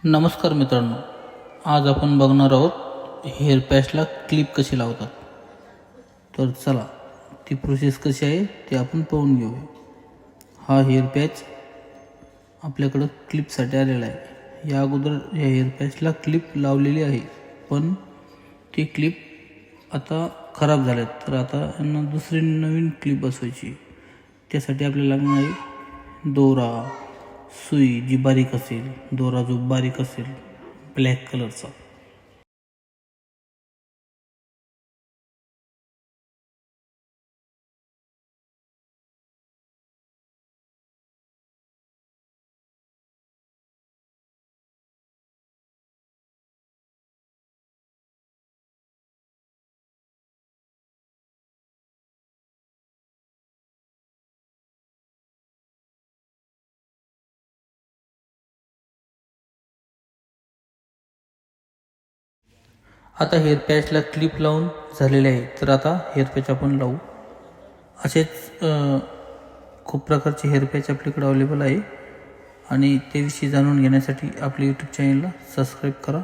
नमस्कार मित्रांनो, आज आपण बघणार आहोत हेअर पॅचला क्लिप कशी लावतात. तर चला ती प्रोसेस कशी आहे ते आपण पाहून घेऊया. हा हेअर पॅच आपल्याकडं क्लिपसाठी आलेला आहे. या अगोदर या हेअर पॅचला क्लिप लावलेली आहे, पण ती क्लिप आता खराब झाल्यात. तर आता यांना दुसरी नवीन क्लिप बसवायची. त्यासाठी आपल्याला लागणार आहे दोरा, सुई जी बारीक असेल, दोरा जो बारीक असेल ब्लॅक कलरचा. आता हेअर पॅचला क्लिप लावून झालेले आहे. तर आता हेअर पॅच आपण लावू. असेच खूप प्रकारचे हेअर पॅच आपल्याकडे अवेलेबल आहे आणि त्याविषयी जाणून घेण्यासाठी आपल्या यूट्यूब चॅनलला सबस्क्राईब करा.